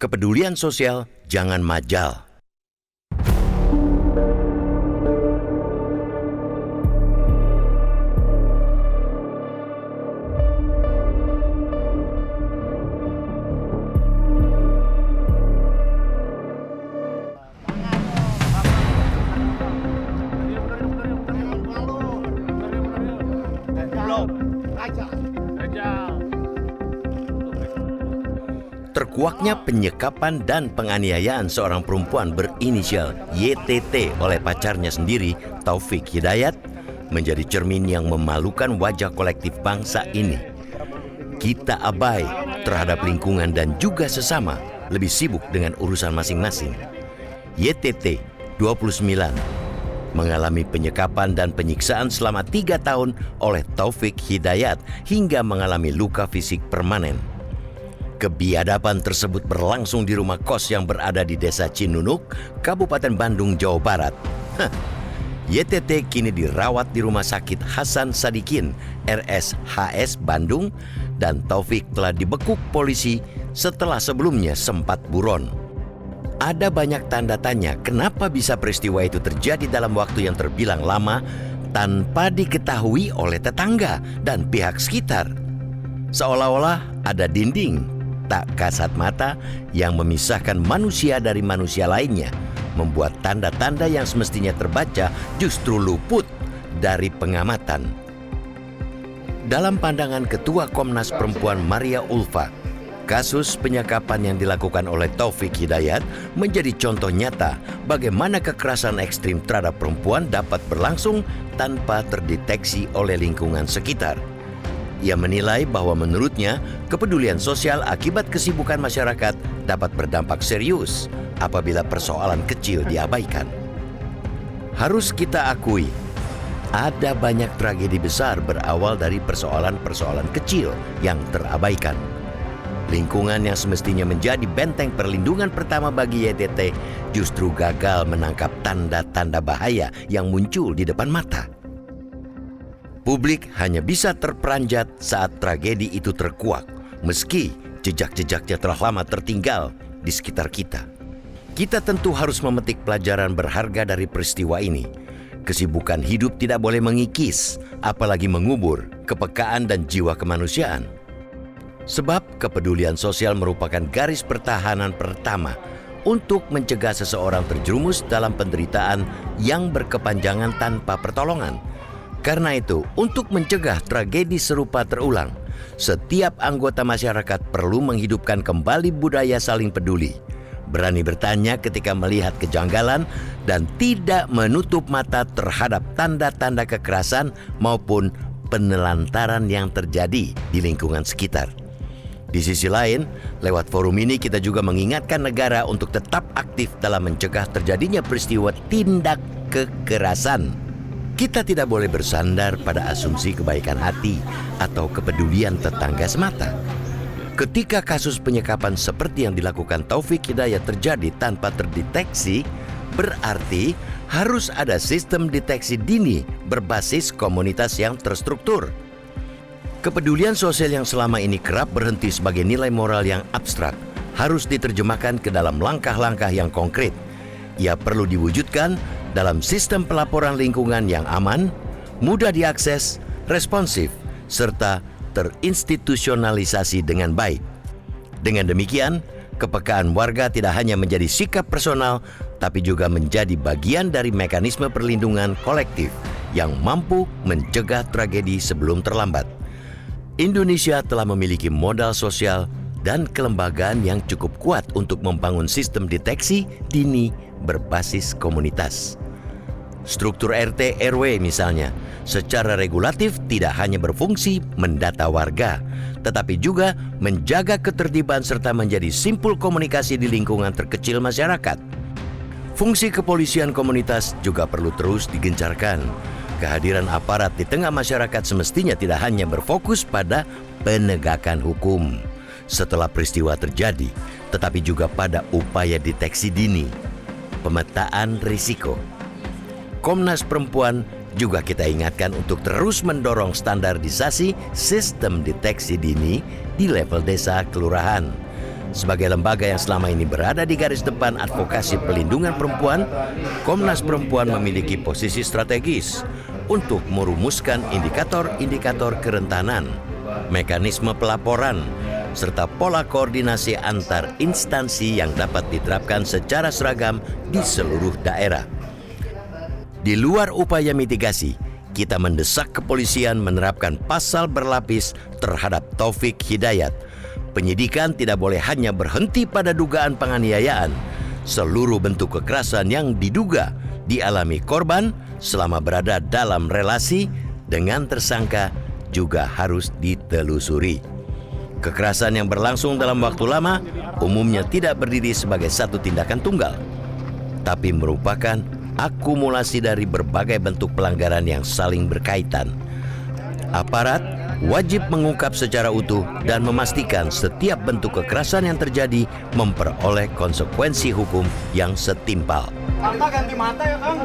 Kepedulian sosial jangan majal. Terkuaknya penyekapan dan penganiayaan seorang perempuan berinisial YTT oleh pacarnya sendiri, Taufik Hidayat, menjadi cermin yang memalukan wajah kolektif bangsa ini. Kita abai terhadap lingkungan dan juga sesama, lebih sibuk dengan urusan masing-masing. YTT, 29, mengalami penyekapan dan penyiksaan selama 3 tahun oleh Taufik Hidayat hingga mengalami luka fisik permanen. Kebiadaban tersebut berlangsung di rumah kos yang berada di Desa Cinunuk, Kabupaten Bandung, Jawa Barat. YTT kini dirawat di Rumah Sakit Hasan Sadikin, RSHS Bandung, dan Taufik telah dibekuk polisi setelah sebelumnya sempat buron. Ada banyak tanda tanya kenapa bisa peristiwa itu terjadi dalam waktu yang terbilang lama tanpa diketahui oleh tetangga dan pihak sekitar. Seolah-olah ada dinding tak kasat mata yang memisahkan manusia dari manusia lainnya, membuat tanda-tanda yang semestinya terbaca justru luput dari pengamatan. Dalam pandangan Ketua Komnas Perempuan Maria Ulfa, kasus penyekapan yang dilakukan oleh Taufik Hidayat menjadi contoh nyata bagaimana kekerasan ekstrim terhadap perempuan dapat berlangsung tanpa terdeteksi oleh lingkungan sekitar. Ia menilai bahwa menurutnya kepedulian sosial akibat kesibukan masyarakat dapat berdampak serius apabila persoalan kecil diabaikan. Harus kita akui, ada banyak tragedi besar berawal dari persoalan-persoalan kecil yang terabaikan. Lingkungan yang semestinya menjadi benteng perlindungan pertama bagi YTT justru gagal menangkap tanda-tanda bahaya yang muncul di depan mata. Publik hanya bisa terperanjat saat tragedi itu terkuak, meski jejak-jejaknya telah lama tertinggal di sekitar kita. Kita tentu harus memetik pelajaran berharga dari peristiwa ini. Kesibukan hidup tidak boleh mengikis, apalagi mengubur kepekaan dan jiwa kemanusiaan. Sebab kepedulian sosial merupakan garis pertahanan pertama untuk mencegah seseorang terjerumus dalam penderitaan yang berkepanjangan tanpa pertolongan. Karena itu, untuk mencegah tragedi serupa terulang, setiap anggota masyarakat perlu menghidupkan kembali budaya saling peduli, berani bertanya ketika melihat kejanggalan, dan tidak menutup mata terhadap tanda-tanda kekerasan maupun penelantaran yang terjadi di lingkungan sekitar. Di sisi lain, lewat forum ini kita juga mengingatkan negara untuk tetap aktif dalam mencegah terjadinya peristiwa tindak kekerasan. Kita tidak boleh bersandar pada asumsi kebaikan hati atau kepedulian tetangga semata. Ketika kasus penyekapan seperti yang dilakukan Taufik Hidayat terjadi tanpa terdeteksi, berarti harus ada sistem deteksi dini berbasis komunitas yang terstruktur. Kepedulian sosial yang selama ini kerap berhenti sebagai nilai moral yang abstrak harus diterjemahkan ke dalam langkah-langkah yang konkret. Ia perlu diwujudkan dalam sistem pelaporan lingkungan yang aman, mudah diakses, responsif, serta terinstitusionalisasi dengan baik. Dengan demikian, kepekaan warga tidak hanya menjadi sikap personal, tapi juga menjadi bagian dari mekanisme perlindungan kolektif yang mampu mencegah tragedi sebelum terlambat. Indonesia telah memiliki modal sosial dan kelembagaan yang cukup kuat untuk membangun sistem deteksi dini berbasis komunitas. Struktur RT RW misalnya, secara regulatif tidak hanya berfungsi mendata warga, tetapi juga menjaga ketertiban serta menjadi simpul komunikasi di lingkungan terkecil masyarakat. Fungsi kepolisian komunitas juga perlu terus digencarkan. Kehadiran aparat di tengah masyarakat semestinya tidak hanya berfokus pada penegakan hukum setelah peristiwa terjadi, tetapi juga pada upaya deteksi dini, pemetaan risiko. Komnas Perempuan juga kita ingatkan untuk terus mendorong standarisasi sistem deteksi dini di level desa kelurahan. Sebagai lembaga yang selama ini berada di garis depan advokasi pelindungan perempuan, Komnas Perempuan memiliki posisi strategis untuk merumuskan indikator-indikator kerentanan, mekanisme pelaporan, serta pola koordinasi antar instansi yang dapat diterapkan secara seragam di seluruh daerah. Di luar upaya mitigasi, kita mendesak kepolisian menerapkan pasal berlapis terhadap Taufik Hidayat. Penyidikan tidak boleh hanya berhenti pada dugaan penganiayaan. Seluruh bentuk kekerasan yang diduga dialami korban selama berada dalam relasi dengan tersangka juga harus ditelusuri. Kekerasan yang berlangsung dalam waktu lama umumnya tidak berdiri sebagai satu tindakan tunggal, tapi merupakan akumulasi dari berbagai bentuk pelanggaran yang saling berkaitan. Aparat wajib mengungkap secara utuh dan memastikan setiap bentuk kekerasan yang terjadi memperoleh konsekuensi hukum yang setimpal. Ganti mata ya, Kang.